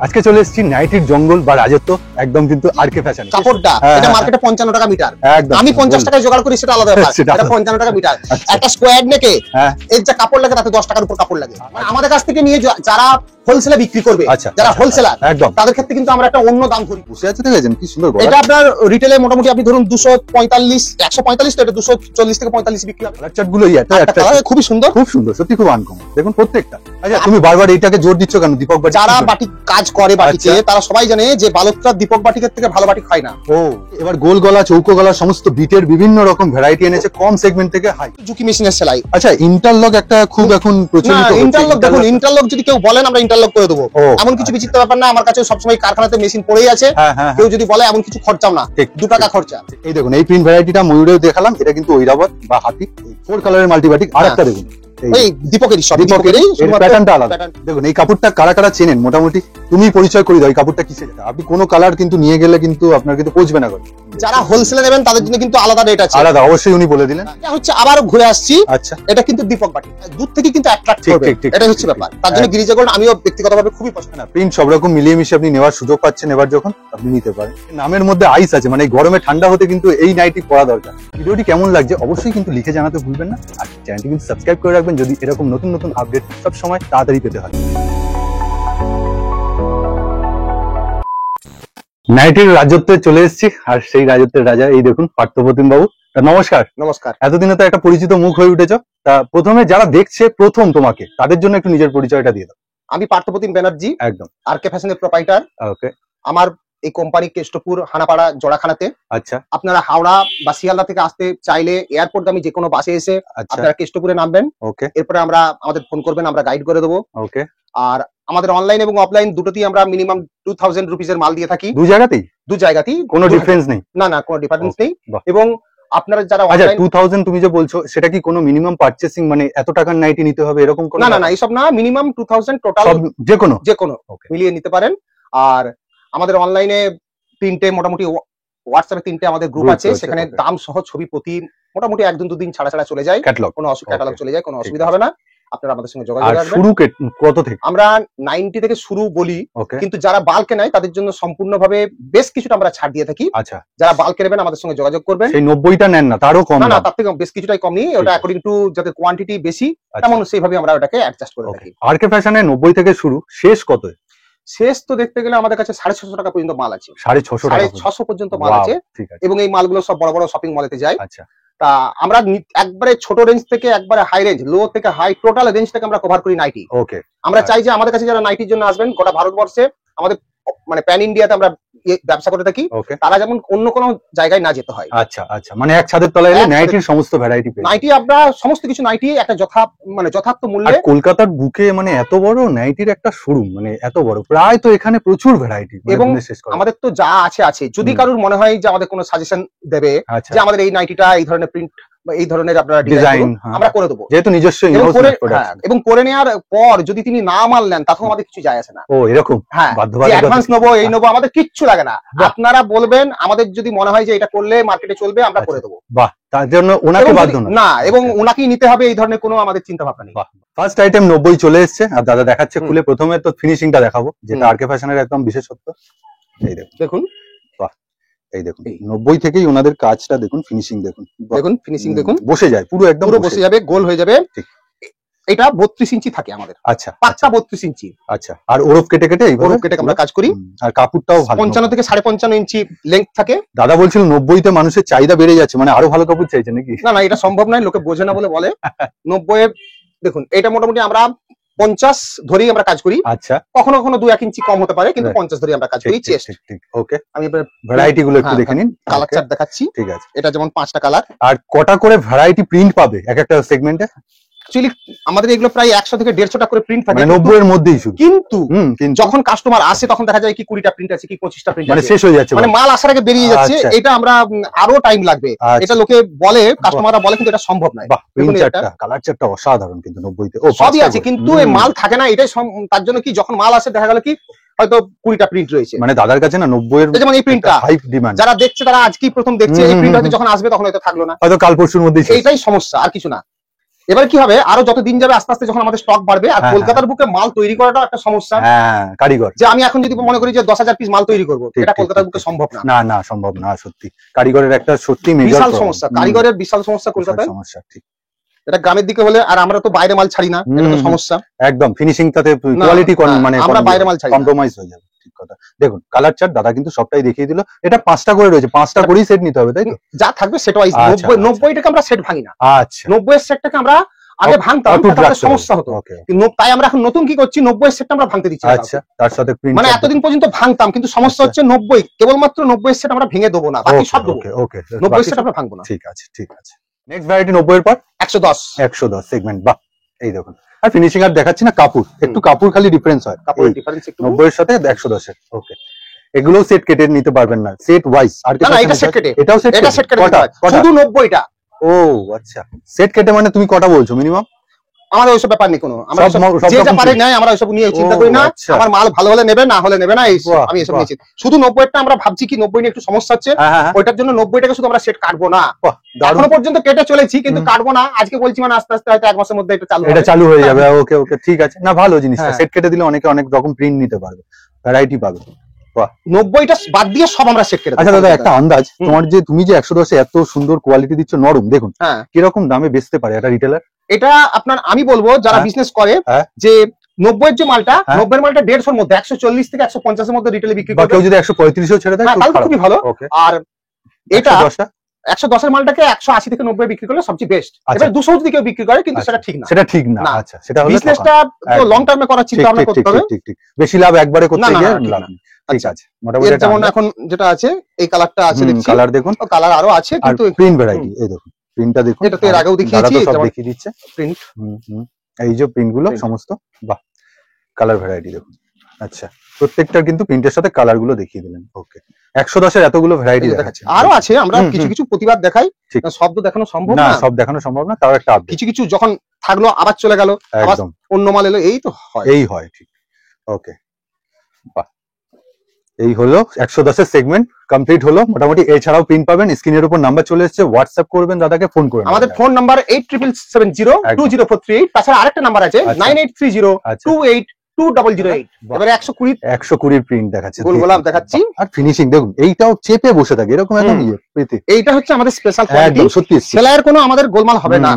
আজকে চলে এসেছি নাইটির জঙ্গল বা রাজত্ব একদম কিন্তু আরকে ফ্যাশন। কাপড়টা এটা মার্কেটে 55 টাকা মিটার, আমি 50 টাকায় জোগাড় করি সেটা আলাদা ব্যাপার। এটা 55 টাকা মিটার। একটা স্কোয়ার নেকে এর যে কাপড় লাগে তাতে 10 টাকার উপর কাপড় লাগে। মানে আমাদের কাছ থেকে নিয়ে যারা হোলসেলে বিক্রি করবে, যারা হোলসেলার একদম তাদের ক্ষেত্রে কিন্তু আমরা একটা অন্য দাম করি। বসে আছে দেখেছেন কি সুন্দর। এটা আপনার রিটেলে মোটামুটি আপনি ধরুন 245 145 তো এটা 240 থেকে 45 বিক্রি হবে। কালার গুলো একটা খুবই সুন্দর, খুব সুন্দর, সত্যি খুব আনকমন। দেখুন প্রত্যেকটা। আচ্ছা তুমি বারবার এইটাকে জোর দিচ্ছ কেন? দীপক বাটিক যারা বাটিক কাজ করে বাটিকে তারা সবাই জানে যে বালকটার দীপক বাটিকের থেকে ভালো বাটিক হয় না। ও এবার গোল গলা চৌকো গলা সমস্ত বিটের বিভিন্ন রকম ভ্যারাইটি এনেছে, কম সেগমেন্ট থেকে হাই। জুকি মেশিনের সেলাই। আচ্ছা ইন্টারলক একটা খুব এখন প্রচলিত। ইন্টারলক দেখুন, ইন্টারলক যদি কেউ বলেন আমরা ইন্টারলক করে দেবো, এমন কিছু বিচিত্র ব্যাপার না। আমার কাছে সবসময় কারখানাতে মেশিন পড়েই আছে, কেউ যদি বলে এমন কিছু খরচাও না, 2 টাকা খরচা। এই দেখুন এই প্রিন্ট ভ্যারাইটিটা ময়ূরেও দেখালাম, এটা কিন্তু ঐরাবত বা হাতি 4 কালারের মাল্টিবাটিক। আরেকটা দেখুন এই দীপকেরই, সব দীপকেরই, প্যাটার্নটা আলাদা। দেখুন এই কাপড়টা কারা কারা চেনেন মোটামুটি তুমি পরিচয় করে দাও এই কাপড়টা কিসের। আপনি কোনো কালার কিন্তু নিয়ে গেলে কিন্তু আপনার কিন্তু পৌঁছবে না। যারা হোলসেলে নেবেন তাদের জন্য কিন্তু আলাদা রেট আছে। আলাদা অবশ্যই উনি বলে দিলেন। এটা হচ্ছে আবার ঘুরে আসছি। আচ্ছা এটা কিন্তু দীপক বাটিক, দূর থেকে কিন্তু অ্যাট্রাক্ট করবে, এটাই হচ্ছে ব্যাপার। তার জন্য গিরিজা গোল্ড আমিও ব্যক্তিগতভাবে খুবই পছন্দ। না প্রিন্ট সব রকম মিলিয়ে মিশিয়ে আপনি নেওয়ার সুযোগ পাচ্ছেন, এবার যখন আপনি নিতে পারেন। নামের মধ্যে আইস আছে, মানে গরমে ঠান্ডা হতে কিন্তু এই নাইটি পরা দরকার। ভিডিওটি কেমন লাগছে অবশ্যই কিন্তু লিখে জানাতে ভুলবেন না, আর চ্যানেলটি কিন্তু সাবস্ক্রাইব করে রাখবেন যদি এরকম নতুন নতুন আপডেট সব সময় তাড়াতাড়ি পেতে হয়। নাইটির রাজত্বে চলে এসেছি, আর সেই রাজত্বের রাজা এই দেখুন পার্থপ্রতিম বাবু। নমস্কার। নমস্কার। এতদিনে তো একটা পরিচিত মুখ হয়ে উঠেছ, তা প্রথমে যারা দেখছে প্রথম তোমাকে তাদের জন্য একটু নিজের পরিচয়টা দিয়ে দাও। আমি পার্থপ্রতিম ব্যানার্জি, একদম আরকে ফ্যাশনের প্রোপাইটার। ওকে। আমার এই কোম্পানি কেষ্টপুর হানাপাড়া জোড়াখানাতে। আচ্ছা। আপনারা হাওড়া বা শিয়ালদা থেকে আসতে চাইলে এয়ারপোর্ট আমি যে কোনো বাসে এসে আপনারা কেষ্টপুরে নামবেন। ওকে। এরপরে আমাদের ফোন করবেন, আমরা গাইড করে দেবো। ওকে। আর আমাদের অনলাইন এবং অফলাইন দুটোতেই আমরা মিনিমাম 2000 রুপিসের মাল দিয়ে থাকি। দু জায়গাতেই কোনো ডিফারেন্স নেই? না কোনো ডিফারেন্স নেই। এবং আপনারা যারা অনলাইন 2000 তুমি যে বলছো সেটা কি কোনো মিনিমাম পারচেসিং, মানে এত টাকার নাইটি নিতে হবে এরকম কোনো? না এইসব না, মিনিমাম 2000 টোটাল যে কোনো মিলিয়ে নিতে পারেন। আর আমাদের অনলাইনে 3টে মোটামুটি হোয়াটসঅ্যাপে 3টে আমাদের গ্রুপ আছে, সেখানে দাম সহ ছবি প্রতি মোটামুটি 1-2 দিন ছাড়া চলে যায়, কোনো ক্যাটালগ চলে যায়, কোনো অসুবিধা হবে না। আপনারা আমাদের সঙ্গে যোগাযোগ রাখবেন। শুরু কত থেকে? আমরা 90 থেকে শুরু বলি, কিন্তু যারা বাল্কে নেয় তাদের জন্য সম্পূর্ণভাবে বেশ কিছুটা আমরা ছাড় দিয়ে থাকি। আচ্ছা, যারা বাল্কে নেবেন আমাদের সঙ্গে যোগাযোগ করবেন। সেই 90টা নেন না, তারও কম? না তার থেকে বেশ কিছুটাই কম নিই, ওটা অ্যাকর্ডিং টু যাতে কোয়ান্টিটি বেশি তেমন সেইভাবে আমরা ওটাকে অ্যাডজাস্ট করে থাকি। আরকে ফ্যাশনে 90 থেকে শুরু, শেষ কত? শেষ তো দেখতে গেলে আমাদের কাছে 650 টাকা পর্যন্ত মাল আছে। 650 পর্যন্ত মাল আছে, এবং এই মালগুলো সব বড় বড় শপিং মলেতে যায়। আচ্ছা, তা আমরা একবারে ছোট রেঞ্জ থেকে একবারে হাই রেঞ্জ, লো থেকে হাই, টোটাল রেঞ্জ থেকে আমরা কভার করি নাইটি। ওকে। আমরা চাই যে আমাদের কাছে যারা নাইটির জন্য আসবেন, গোটা ভারতবর্ষে আমাদের মানে প্যান ইন্ডিয়াতে আমরা ব্যবসা করে থাকি, তারা যেমন অন্য কোনো জায়গায় না যেতে হয়। আচ্ছা আচ্ছা, মানে এক ছাদের তলায় এলে নাইটির সমস্ত ভ্যারাইটি পেয়ে নাইটি আমরা সমস্ত কিছু নাইটি একটা যথার্থ মূল্যে। কলকাতার বুকে মানে এত বড় নাইটির একটা শোরুম, মানে এত বড়, প্রায় তো এখানে প্রচুর ভ্যারাইটি। এবং আমাদের তো যা আছে, যদি কারোর মনে হয় যে আমাদের কোনো সাজেশন দেবে যে আমাদের এই নাইটিটা এই ধরনের প্রিন্ট এই ধরনের আপনারা ডিজাইন, আমরা করে দেবো, যেহেতু নিজস্ব। এবং করে নেওয়ার পর যদি তিনি না মাল নেন তাতেও আমাদের কিছু যায় আসে না। ও এরকম? হ্যাঁ, অ্যাডভান্স নেবো এই নেবো আমাদের কিচ্ছু লাগে না। আপনারা বলবেন, আমাদের যদি মনে হয় যে এটা করলে মার্কেটে চলবে আমরা করে দেবো। বাহ, তার জন্য ওনাকে বাধ্য না, এবং ওনাকেই নিতে হবে এই ধরনের কোনো আমাদের চিন্তা ভাবনা নেই। ফার্স্ট আইটেম 90 চলে এসছে, আর দাদা দেখাচ্ছে খুলে। প্রথমে তো ফিনিশিংটা দেখাবো, যেটা আরকে ফ্যাশনের একদম বিশেষত্ব। এই দেখুন, এই দেখুন 90 থেকেই ওনাদের কাজটা দেখুন, ফিনিশিং দেখুন, ফিনিশিং দেখুন, বসে যায় পুরো, একদম বসে যাবে, গোল হয়ে যাবে। এটা 32 ইঞ্চি থাকে আমাদের। আচ্ছা, পাক্কা 32 ইঞ্চি। আচ্ছা, আর ওরফ কেটে আমরা কাজ করি। আর কাপড়টাও ভালো, 55 থেকে 55.5 ইঞ্চি লেন্থ থাকে। দাদা বলছিল 90 তে মানুষের চাহিদা বেড়ে যাচ্ছে, মানে আরো ভালো কাপড় চাইছে নাকি? না এটা সম্ভব নয়, লোকে বোঝে না বলে 90 দেখুন, এটা মোটামুটি আমরা 50 ধরেই আমরা কাজ করি। আচ্ছা, কখনো কখনো 2-1 ইঞ্চি কম হতে পারে, কিন্তু 50 ধরেই আমরা কাজ করি। চেস্ট ওকে। আমি এবার ভ্যারাইটি গুলো একটু দেখে নিন। কালার চার্ট দেখাচ্ছি। ঠিক আছে, এটা যেমন 5টা কালার। আর কটা করে ভ্যারাইটি প্রিন্ট পাবে এক একটা সেগমেন্টে? অ্যাকচুয়ালি আমাদের এগুলো প্রায় 100 থেকে 150টা করে প্রিন্ট থাকে, 90 এর মধ্যেই শুধু। কিন্তু যখন কাস্টমার আসে তখন দেখা যায় কি 20টা প্রিন্ট আছে, কি 25টা প্রিন্ট আছে, মানে শেষ হয়ে যাচ্ছে, মানে মাল আসার আগে বেরিয়ে যাচ্ছে। এটা আমরা আরো টাইম লাগবে, এটা লোকে বলে, কাস্টমাররা বলে, কিন্তু এটা সম্ভব নয়। কালার চারটা অসাধারণ, কিন্তু 90 তে সবই আছে, কিন্তু এই মাল থাকে না। এটাই তার জন্য কি যখন মাল আসে দেখা গেল কি হয়তো 20টা প্রিন্ট রয়েছে। মানে দাদার কাছে না 90 এর, যেমন এই প্রিন্টটা হাই ডিমান্ড, যারা দেখছে তারা আজকেই প্রথম দেখছে, এই প্রিন্ট হয়তো যখন আসবে তখন হয়তো থাকলো না, হয়তো কাল পরশুর মধ্যেই। এইটাই সমস্যা, আর কিছু না। এবার কি হবে, আরো যত দিন যাবে আস্তে আস্তে যখন আমাদের স্টক বাড়বে, আর কলকাতার বুকে মাল তৈরি করাটা একটা সমস্যা। কারিগর, যে আমি এখন যদি মনে করি যে 10,000 পিস মাল তৈরি করবো, এটা কলকাতার বুকে সম্ভব না। না না, সম্ভব না। সত্যি কারিগরের একটা সত্যি বিশাল সমস্যা, কারিগরের বিশাল সমস্যা কলকাতায়। সমস্যা, ঠিক। এটা গ্রামের দিকে হলে, আর আমরা তো বাইরে মাল ছাড়ি না, এটা তো সমস্যা। একদম ফিনিশিং টাতে কোয়ালিটি মানে আমরা বাইরে মাল ছাড়ি না, কম্প্রোমাইজ হয়ে যাবে। ঠিক কথা। দেখুন কালার চার্ট দাদা কিন্তু সবটাই দেখিয়ে দিল। এটা 5টা করে রয়েছে, 5টা করেই সেট নিতে হবে, তাই তো? যা থাকবে সেটা 90 টাকা আমরা সেট ভাঙি না। আচ্ছা, 90 এর সেটটাকে আমরা আগে ভাঙতাম, তাতে সমস্যা হতো, কিন্তু তাই আমরা এখন নতুন কি করছি, 90 এর সেটটা আমরা ভাঙতে দিচ্ছি। আচ্ছা, তার সাথে মানে এতদিন পর্যন্ত ভাঙতাম, কিন্তু সমস্যা হচ্ছে 90, কেবলমাত্র 90 এর সেট আমরা ভেঙে দেবো না, বাকি সব দেবো। ওকে, 90 এর সেট আমরা ভাঙবো না। ঠিক আছে, ঠিক আছে। নেক্সট ভ্যারাইটি 90 এর পর 110 সেগমেন্ট। বাহ, এই দেখুন। আর ফিনিশিং আর দেখাচ্ছি না, কাপড় একটু কাপড় খালি ডিফারেন্স হয়, কাপড়ের ডিফারেন্স একটু। 90 এর সাথে 110 এর। ওকে, এগুলো সেট কেটে নিতে পারবেন না, সেট ওয়াইজ। আর না, এটা সেট কেটে, এটাও সেট, এটা সেট কেটে শুধু 90টা। ও আচ্ছা, সেট কেটে মানে তুমি কটা বলছো মিনিমাম? আমাদের ওইসব ব্যাপার নেই কোনো, আমরা যে যা পারে নাই, আমরা ওইসব নিয়ে চিন্তা করি না। আমার মাল ভালো হলে নেবে, না হলে নেবে না, আমি এসব নিয়েছি। শুধু 90টা আমরা ভাবছি কি 90 নিয়ে একটু সমস্যা হচ্ছে, ওইটার জন্য 90টাকে শুধু আমরা সেট কাটবো না। এখনো পর্যন্ত কেটে চলেছি, কিন্তু কাটবো না। আজকে বলছি মানে আস্তে আস্তে হয়তো 1 মাসের মধ্যে এটা চালু হয়ে যাবে। ওকে ওকে, ঠিক আছে। না, ভালো জিনিসটা, সেট কেটে দিলে অনেকে অনেক রকম প্রিন্ট নিতে পারবে, ভ্যারাইটি পাবে। 90টা বাদ দিয়ে সব আমরা সেট কেটে। আচ্ছা দাদা, একটা আন্দাজ তোমার, যে তুমি যে 110 এত সুন্দর কোয়ালিটি দিচ্ছ, নরম, দেখুন কিরকম দামে বেচতে পারে এটা রিটেলার? এটা আপনার আমি বলবো যারা বিজনেস করে, যে 90 এর যে মালটা, 90 এর মালটা 150 এর মধ্যে 140 থেকে 150 এর মধ্যে রিটেলে বিক্রি করে। কেউ যদি 135 ছেড়ে দেয় তাহলে খুবই ভালো। আর এটা 110 এর মালটাকে 180 থেকে 90 বিক্রি করলে সবচেয়ে বেস্ট। এবার 200 যদি কেউ বিক্রি করে, কিন্তু সেটা ঠিক না, সেটা ঠিক না। আচ্ছা, সেটা হলো বিজনেসটা তো লং টার্মে করার চিন্তা ভাবনা করতে হবে। ঠিক ঠিক, বেশি লাভ একবারে করতে গিয়ে লাভ। ঠিক আছে, মোটামুটি যেমন এখন যেটা আছে, এই কালারটা আছে, দেখছি কালার দেখুন, কালার আরো আছে, কিন্তু প্রিন্ট ভ্যারাইটি। এই দেখুন প্রিন্টটা দেখুন, এটা তো এর আগেও দেখিয়েছি, সব দেখিয়ে দিচ্ছে প্রিন্ট। এই যে প্রিন্ট গুলো সমস্ত, বাহ, কালার ভ্যারাইটি দেখুন। আচ্ছা, প্রত্যেকটার কিন্তু প্রিন্টের সাথে কালার গুলো দেখিয়ে দিলেন। ওকে, 110 এর এতগুলো ভ্যারাইটি দেখাচ্ছে। আরো আছে, আমরা কিছু কিছু প্রতিবাদ দেখাই, শব্দ দেখানো সম্ভব না, সব দেখানো সম্ভব না, তাও একটা আপডেট। কিছু কিছু যখন থাকলো আবার চলে গেল, আবার অন্য মাল এলো, এই তো হয়, এই হয়। ঠিক, ওকে, বাহ, এই হলো 110 এর সেগমেন্ট কমপ্লিট হলো মোটামুটি। এছাড়াও প্রিন্ট পাবেন, স্ক্রিনের উপর নাম্বার চলে এসেছে, হোয়াটসঅ্যাপ করবেন দাদাকে, ফোন করবেন। আমাদের ফোন নাম্বার 87702043. তাছাড়া আরেকটা নাম্বার আছে 9830282008। এবারে 120 প্রিন্ট দেখাচ্ছে, গোলাপ দেখাচ্ছি। আর ফিনিশিং দেখুন, এইটাও চেপে বসে থাকে এরকম একদম এইটা হচ্ছে আমাদের স্পেশাল কোয়ালিটি। সত্যি সেলাইয়ের কোনো আমাদের গোলমাল হবে না,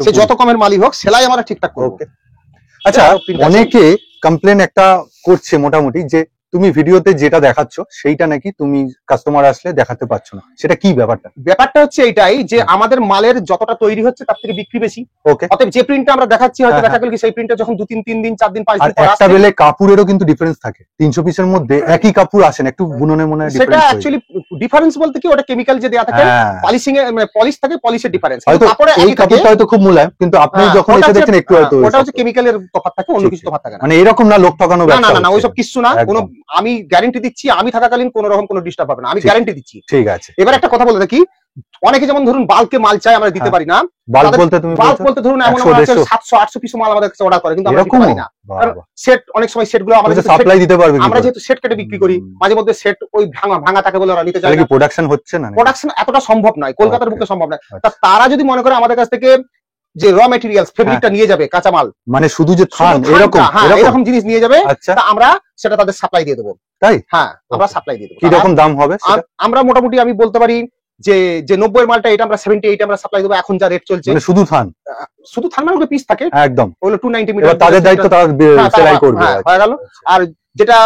সে যত কমের মালই হোক, সেলাই আমরা ঠিকঠাক করব। আচ্ছা, অনেকে কমপ্লেন একটা করছে মোটামুটি, যে তুমি ভিডিওতে যেটা দেখাচ্ছ সেইটা নাকি তুমি কাস্টমার আসলে দেখাতে পারছো না, সেটা কি ব্যাপারটা? ব্যাপারটা হচ্ছে এইটাই, যে আমাদের মালের যতটা তৈরি হচ্ছে তার থেকে বিক্রি বেশি। ওকে, অতএব যে প্রিন্টটা আমরা দেখাচ্ছি, হয়তো দেখা গেল কি সেই প্রিন্টটা যখন 2-3 দিন 4 দিন 5 দিন পর একটা বেলে কাপড়েরও কিন্তু ডিফারেন্স থাকে। 300 পিসের মধ্যে একই কাপড় আসে না, একটু বুননে মনে হয় সেটা অ্যাকচুয়ালি ডিফারেন্স বলতে কি, ওটা কেমিক্যাল যে দেয়া থাকে, পলিশিং এ মানে পলিশ থাকে, পলিশের ডিফারেন্স। কাপড়ে এই কাপড়টা হয়তো খুব মোলায়েম, কিন্তু আপনি যখন এসে দেখেন একটু হয়তো ওটা হচ্ছে কেমিক্যালের তফাৎ থাকে, অন্য কিছু তফাৎ থাকে না। মানে এরকম না লোক ঠকানো ব্যাপার, না না না, ওইসব কিছু না। কোনো, আমি গ্যারান্টি দিচ্ছি, আমি থাকাকালীন কোনো রকম কোনো ডিস্টার্ব হবে না, আমি গ্যারান্টি দিচ্ছি। ঠিক আছে। এবার একটা কথা বলে দেখি, অনেকে যেমন ধরুন বাল্কে মাল চাই, আমরা দিতে পারি না। বাল্ক বলতে তুমি বলতে ধরুন এমন 700-800 পিস মাল আমাদের কাছে অর্ডার করে, কিন্তু আমরা দিতে পারি না। সেট অনেক সময় সেটগুলো আমাদের সাপ্লাই দিতে পারবে, আমরা যেহেতু সেট কেটে বিক্রি করি, মাঝে মধ্যে সেট ওই ভাঙা থাকে বলে ওরা নিতে চায় না। প্রোডাকশন হচ্ছে না, প্রোডাকশন এতটা সম্ভব নয়, কলকাতার বুকে সম্ভব নয়। তারা যদি মনে করে আমাদের কাছ থেকে যে র মেটেরিয়ালস ফেব্রিকটা নিয়ে যাবে, কাঁচামাল, মানে শুধু যে থান এরকম জিনিস নিয়ে যাবে, তা আমরা সেটা তাদের সাপ্লাই দিয়ে দেবো। তাই? হ্যাঁ, আমরা সাপ্লাই দিয়ে দেবো। কি রকম দাম হবে? আমরা মোটামুটি আমি বলতে পারি যে 90 এর মালটা এটা আমরা 78 আমরা সাপ্লাই দেবো, এখন যা রেট চলছে। মানে শুধু থান মানে পিস থাকে একদম, ওগুলো 290 মিটার, তাদের দায়িত্ব তারা সেলাই করবে, হয়ে গেল। আর যেটা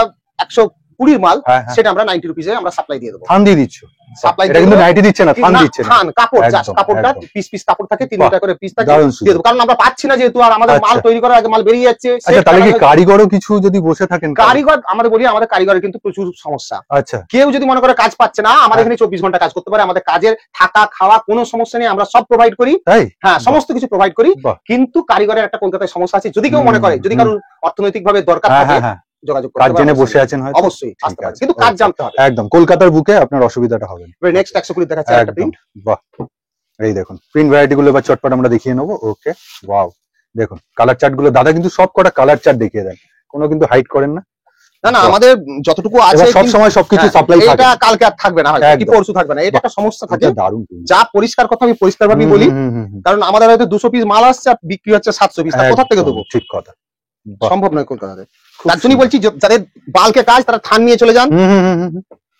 120 মাল, সেটা আমরা 90 রুপিসে আমরা সাপ্লাই দিয়ে দেবো। থান দিয়ে দিচ্ছ? সাপ্লাই এটা কিন্তু 90 দিচ্ছে না, থান দিচ্ছে। থান কাপড়, জাস্ট কাপড়টা পিস কাপড় থাকে, 3 মিটার করে পিস থাকে, দিয়ে দেবো। কারণ আমরা পাচ্ছি না যেহেতু, আর আমাদের মাল তৈরি করার আগে মাল বেরিয়ে যাচ্ছে। আচ্ছা, তাহলে কি কারিগরও কিছু যদি বসে থাকেন? কারিগর আমাদের বলি, আমাদের কারিগরের কিন্তু প্রচুর সমস্যা। আচ্ছা, কেউ যদি মনে করে কাজ পাচ্ছে না, আমাদের এখানে 24 ঘন্টা কাজ করতে পারে। আমাদের কাজের থাকা খাওয়া কোনো সমস্যা নেই, আমরা সব প্রোভাইড করি। হ্যাঁ, সমস্ত কিছু প্রোভাইড করি। কিন্তু কারিগরের একটা কলকাতায় সমস্যা আছে, যদি কেউ মনে করে, যদি কারোর অর্থনৈতিকভাবে দরকার থাকে, যোগাযোগ করতে পারেন। জেনে বসে আছেন হয়তো, অবশ্যই আসতে পারেন, কিন্তু কাজ জানতে হবে। একদম, কলকাতার বুকে আপনার অসুবিধাটা হবে না। নেক্সট 120 দেখাচ্ছে একটা প্রিন্ট। বাহ, এই দেখুন প্রিন্ট ভ্যারাইটি গুলো এবার চটপট আমরা দেখিয়ে নেবো। ওকে, ওয়াও, দেখুন কালার চার্ট গুলো দাদা কিন্তু সব কটা কালার চার্ট দেখিয়ে দেন, কোনো কিন্তু হাইড করেন না। না না, আমাদের যতটুকু আছে সব সময় সবকিছু সাপ্লাই থাকে, এটা কালকে আর থাকবে না, হয়তো কি পরশু থাকবে না, এটা একটা সমস্যা থাকে। দারুণ, যা পরিষ্কার কথা আমি পরিষ্কার ভাবেই বলি, কারণ আমাদের হয়তো 200 পিস মাল আসছে আর বিক্রি হচ্ছে 700 পিস, কোথা থেকে দেবো? ঠিক কথা, সম্ভব নয় কলকাতাতে। তার জন্যই বলছি যাদের বাল্কে কাজ তারা থান নিয়ে চলে যান।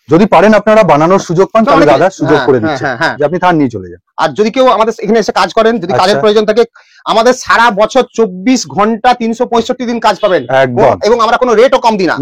যদি পারেন আপনারা বানানোর সুযোগ পান তাহলে দাদা সুযোগ করে দিচ্ছে যে আপনি থান নিয়ে চলে যান। আর যদি কেউ আমাদের এখানে এসে কাজ করেন, যদি কাজের প্রয়োজন থাকে, আমাদের সারা বছর 24 ঘন্টা 365 দিন কাজ পাবেন, এবং আমরা কোনো রেটও কম দিই না।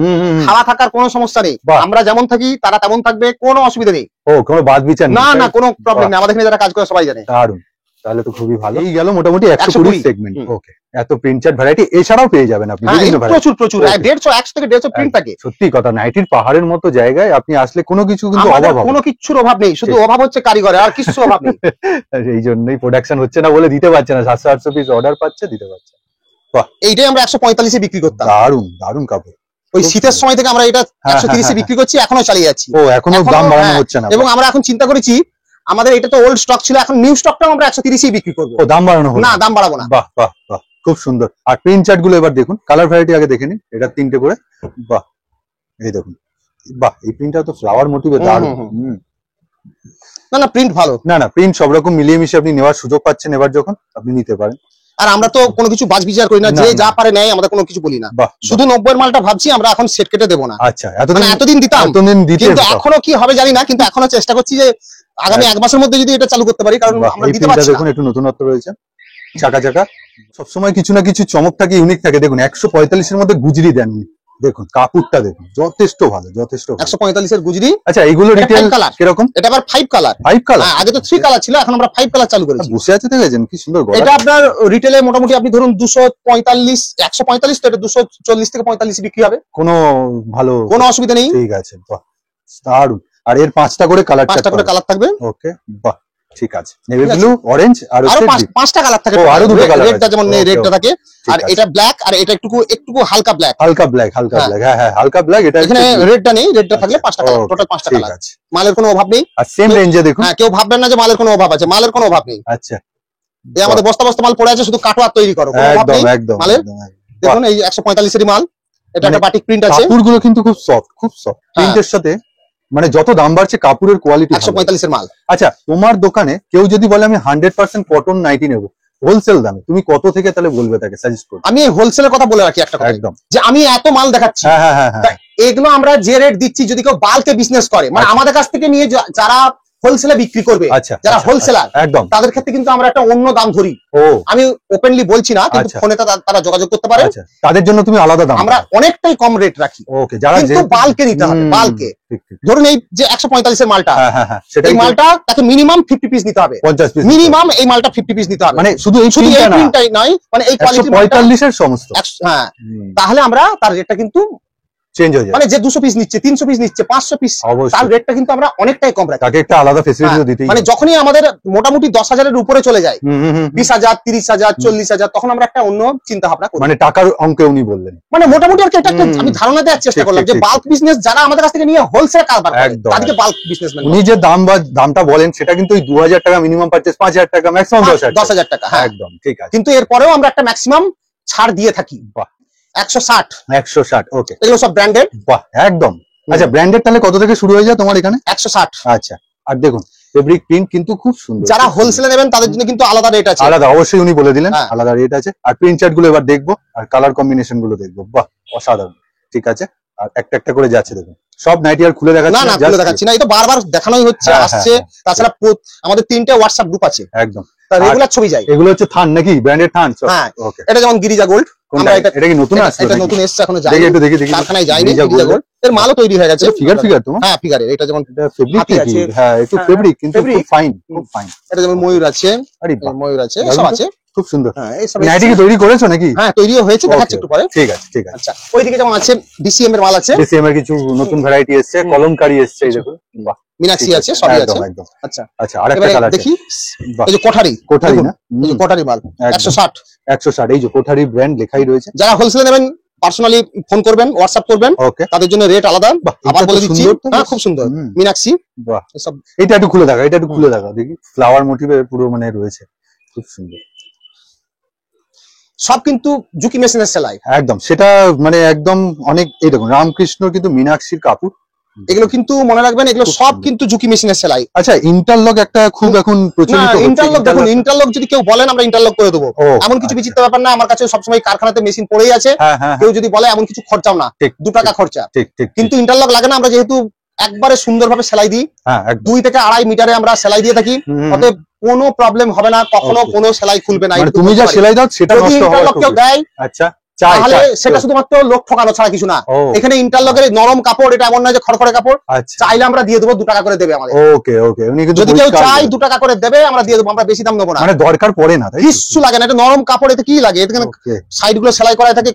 খাওয়া থাকার কোনো সমস্যা নেই, আমরা যেমন থাকি তারা তেমন থাকবে, কোনো অসুবিধা নেই। কোনো বাদ বিচার না না, কোনো প্রবলেম নেই, আমাদের এখানে যারা কাজ করে সবাই জানে। দারুণ, তাহলে তো খুবই ভালো। এই গেল মোটামুটি 120 সেগমেন্ট। ওকে, এত প্রিন্ট চার্ট ভ্যারাইটি এছাড়াও পেয়ে যাবেন আপনি বিভিন্ন ভ্যারাইটি, প্রচুর প্রচুর, 150 থেকে 150 প্রিন্ট থাকে। সত্যি কথা, নাইটির পাহাড়ের মতো জায়গায় আপনি আসলে কোনো কিছু কিন্তু অভাব হবে না, কোনো কিছুর অভাব নেই, শুধু অভাব হচ্ছে কারিগরের, আর কিছু অভাব নেই। এই জন্যই প্রোডাকশন হচ্ছে না বলে দিতে পারছে না, 700-800 পিস অর্ডার পাচ্ছে, দিতে পারছে। বাহ, এইটাই আমরা 145 এ বিক্রি করতাম। দারুণ দারুণ কাপড়। ওই শীতের সময় থেকে আমরা এটা 130 এ বিক্রি করছি, এখনো চালিয়ে যাচ্ছি। ও, এখনো দাম বাড়ানো হচ্ছে না? এবং আমরা এখন চিন্তা করেছি, আমাদের এটা তো ওল্ড স্টক ছিল, এখন নিউ স্টকটাও আমরা 130 এ বিক্রি করবো। ও, দাম বাড়ানো হবে না, দাম বাড়াবো না। বাহ বাহ বাহ, খুব সুন্দর। আর প্রিন্ট চার্ট গুলো এবার দেখুন, কালার ভ্যারাইটি আগে দেখে নিন, এটা 3টে করে। বাহ, এই দেখুন, বাহ, এই প্রিন্টটা তো ফ্লাওয়ার মোটিভে দারুণ। না না, প্রিন্ট ভালো। না না, প্রিন্ট সব রকম মিলিয়ে মিশিয়ে আপনি নেওয়ার সুযোগ পাচ্ছেন, এবার যখন আপনি নিতে পারেন। আর আমরা তো কোনো কিছু বাজ বিচার করি না, যে যা পারে নেয়, আমরা কোনো কিছু বলি না। শুধু 90 এর মালটা ভাবছি আমরা এখন সেট কেটে দেবো না। আচ্ছা, এতদিন দিতাম, কিন্তু এখনো কি হবে জানি না, কিন্তু এখনো চেষ্টা করছি যে আগামী 1 মাসের মধ্যে যদি এটা চালু করতে পারি, কারণ আমরা দিতে পারছি না। দেখুন একটু নতুনত্ব রয়েছে, চাকা চাকা, সবসময় কিছু না কিছু চমক থাকে, ইউনিক থাকে। দেখুন 145 এর মধ্যে গুজরি দেন, দেখুন কাপড়টা দেখুন, যথেষ্ট ভালো, যথেষ্ট 145 এর গুজরি। আচ্ছা, এইগুলো রিটেল কিরকম? এটা আবার 5 কালার। 5 কালার, আগে তো 3 কালার ছিল, এখন আমরা 5 কালার চালু করেছি। বসে আছে, দেখেছেন কি সুন্দর গলা। এটা আপনার রিটেলে মোটামুটি আপনি ধরুন 245 145, তো এটা 240 থেকে 45 বিক্রি হবে, কোনো ভালো, কোনো অসুবিধা নেই। ঠিক আছে, বাহ, দারুণ। আর এর 5টা করে কালার, 5টা করে কালার থাকবে। ওকে, বাহ, ঠিক আছে। নেভি ব্লু, অরেঞ্জ, আর আরো 5টা কালার থাকে। আরো দুটো কালার, রেডটা যেমন রেডটা থাকে, আর এটা ব্ল্যাক, আর এটা একটু হালকা ব্ল্যাক। হালকা ব্ল্যাক, হালকা ব্ল্যাক, হ্যাঁ হ্যাঁ, হালকা ব্ল্যাক। এটা এখানে রেডটা নেই, রেডটা থাকলে 5টা কালার, টোটাল 5টা কালার। মালের কোনো অভাব নেই, আর সেম রেঞ্জে দেখুন। হ্যাঁ, কেউ ভাববেন না যে মালের কোনো অভাব আছে, মালের কোনো অভাব নেই। আচ্ছা, এই আমাদের বস্তা বস্তা মাল পড়ে আছে, শুধু কাটোয়ার তৈরি করো, কোনো অভাব নেই মালের। দেখুন এই 145 এর মাল, এটা একটা বাটিক প্রিন্ট আছে। কাপড়গুলো কিন্তু খুব সফট, খুব সফট প্রিন্টের সাথে, মানে যত দাম বাড়ছে কাপড়ের কোয়ালিটি। 145 এর মাল। আচ্ছা, তোমার দোকানে কেউ যদি বলে আমি 100% কটন নাইটি নেবো হোলসেল দামে, তুমি কত থেকে তাহলে বলবে তাকে, সাজেস্ট করবে? আমি হোলসেলের কথা বলে রাখি একটা কথা, একদম, যে আমি এত মাল দেখাচ্ছি, এগুলো আমরা যে রেট দিচ্ছি, যদি কেউ বাল্কে বিজনেস করে, মানে আমাদের কাছ থেকে নিয়ে যারা হোলসেলে বিক্রি করবে, যারা হোলসেলার, একদম তাদের ক্ষেত্রে কিন্তু আমরা একটা অন্য দাম ধরি। আমি ওপেনলি বলছি না, কিন্তু ফোনে তারা যোগাযোগ করতে পারে, তাদের জন্য তুমি আলাদা দাম। আমরা অনেকটাই কম রেট রাখি। ওকে, যারা বাল্কে নিতে হবে, বাল্কে ধরুন এই যে 145 এর মালটা, এই মালটা তাকে মিনিমাম 50 পিস নিতে হবে, 50 পিস মিনিমাম। এই মালটা 50 পিস নিতে হবে, মানে শুধু এই প্রিন্টটাই নয়, মানে এই কোয়ালিটি 145 এর সমস্ত। হ্যাঁ, তাহলে আমরা তার রেটটা কিন্তু চেঞ্জ হয়ে যায়, মানে যে 200 পিস নিচ্ছে, 300 পিস নিচ্ছে, 500 পিস, তার রেটটা কিন্তু আমরা অনেকটাই কম রাখি, তাকে একটা আলাদা ফ্যাসিলিটিও দিতেই। মানে যখনই আমাদের মোটামুটি 10,000 এর উপরে চলে যায়, 20,000, 30,000, 40,000, তখন আমরা একটা অন্য চিন্তা ভাবনা করি। মানে টাকার অঙ্কে উনি বললেন, মানে মোটামুটি আর কি এটা একটা আমি ধারণা দেওয়ার চেষ্টা করলাম যে বাল্ক বিজনেস যারা আমাদের কাছ থেকে নিয়ে হোলসেল কারবার করে, তাদেরকে বাল্ক বিজনেসম্যান। উনি যে দামটা বলেন সেটা কিন্তু 2,000 টাকা মিনিমাম পারচেজ, 5,000 টাকা ম্যাক্সিমাম, 10,000 টাকা, হ্যাঁ একদম ঠিক আছে। কিন্তু এরপরেও আমরা একটা ম্যাক্সিমাম ছাড় দিয়ে থাকি। বাহ, 160। ওকে, এগুলো সব ব্র্যান্ডেড। বাহ, একদম। আচ্ছা, ব্র্যান্ডেড তাহলে কত থেকে শুরু হয়ে যায় তোমার এখানে? 160। আচ্ছা, আর দেখুন ফেব্রিক প্রিন্ট কিন্তু খুব সুন্দর। যারা হোলসেলে নেবেন তাদের জন্য কিন্তু আলাদা রেট আছে, আলাদা, অবশ্যই উনি বলে দিলেন আলাদা রেট আছে। আর প্রিন্ট চার্ট গুলো এবার দেখবো, আর কালার কম্বিনেশন গুলো দেখবো। বাহ, অসাধারণ, ঠিক আছে। আর একটা একটা করে যাচ্ছে, দেখুন সব নাইটি আর খুলে দেখাচ্ছি না, খুলে দেখাচ্ছি না, এটা বারবার দেখানোই হচ্ছে, আসছে। তাছাড়া আমাদের 3টে হোয়াটসঅ্যাপ গ্রুপ আছে, একদম রেগুলার ছবি যায়। এগুলো হচ্ছে থান নাকি, ব্র্যান্ডেড থান? হ্যাঁ, ওকে। এটা যেমন গিরিজা গোল্ড, এটা কি নতুন আসছে? এটা নতুন এসেছে, এখনো যায়নি, কারখানায় যায়নি। গিরিজা গোল্ড এর মালও তৈরি হয়ে গেছে, ফিগার তো। হ্যাঁ, ফিগারের। এটা যেমন ফেব্রিক আছে, হ্যাঁ একটু ফেব্রিক, কিন্তু খুব ফাইন, খুব ফাইন। এটা যেমন ময়ূর আছে, ময়ূর আছে, সব আছে, খুব সুন্দর। হ্যাঁ, এই সব নাইটি কি তৈরি করেছো নাকি? হ্যাঁ, তৈরিও হয়েছে, দেখাচ্ছি একটু পরে। ঠিক আছে, ঠিক আছে। আচ্ছা, ওইদিকে যেমন আছে ডিসিএম এর মাল আছে, ডিসিএম এর কিছু নতুন ভ্যারাইটি এসেছে, কলমকারী এসেছে, এই দেখুন। বাহ, মিনাক্সি আছে, সবই আছে, একদম। আচ্ছা আচ্ছা, আরেকটা কালার দেখি, এই যে কোঠারি না, এই যে কোঠারি মাল 160। এই যে কোঠারি ব্র্যান্ড লেখাই রয়েছে। যারা হোলসেলে নেবেন পার্সোনালি ফোন করবেন, হোয়াটসঅ্যাপ করবেন, ওকে, তাদের জন্য রেট আলাদা। আবার বলে দিচ্ছি, হ্যাঁ খুব সুন্দর মিনাক্সি। বাহ, সব। এটা একটু খুলে দেখা, এটা একটু খুলে দেখা দেখি, ফ্লাওয়ার মোটিভে পুরো মানে রয়েছে, খুব সুন্দর। সব কিন্তু জুকি মেশিনের সেলাই একদম, সেটা মানে একদম অনেক। এই দেখুন রামকৃষ্ণ কিন্তু মীনাক্ষীর কাপড়, এগুলো কিন্তু মনে রাখবেন এগুলো সব কিন্তু জুকি মেশিনের সেলাই। আচ্ছা, ইন্টারলক একটা খুব এখন প্রচলিত হচ্ছে। ইন্টারলক দেখুন, ইন্টারলক যদি কেউ বলেন আমরা ইন্টারলক করে দেবো, এমন কিছু বিচিত্র ব্যাপার না। আমার কাছে সবসময় কারখানাতে মেশিন পড়েই আছে, কেউ যদি বলে এমন কিছু খরচাও না, 2 টাকা খরচা। কিন্তু ইন্টারলক লাগে না, আমরা যেহেতু একবারে সুন্দরভাবে সেলাই দিই, 2 থেকে 2.5 মিটারে আমরা সেলাই দিয়ে থাকি, অতএব কোনো প্রবলেম হবে না, কখনো কোনো সেলাই খুলবে না। তুমি যা সেলাই দাও সেটা নষ্ট হবে। ইন্টারলক কেউ দেয় আচ্ছা, তাহলে সেটা শুধুমাত্র লোক ঠকানো ছাড়া কিছু না। এখানে ইন্টারলকের নরম কাপড়, এটা এমন না যে খড়খড়ে কাপড়। চাইলে আমরা দিয়ে দেবো, 2 টাকা করে দেবে আমাদের। ওকে ওকে, যদি কেউ চাই 2 টাকা করে দেবে, আমরা দিয়ে দেবো, আমরা বেশি দাম নেবো না। মানে দরকার পড়ে না, কিছু লাগে না, এটা নরম কাপড়, এতে কি লাগে, এখানে সাইড গুলো সেলাই করা থাকে।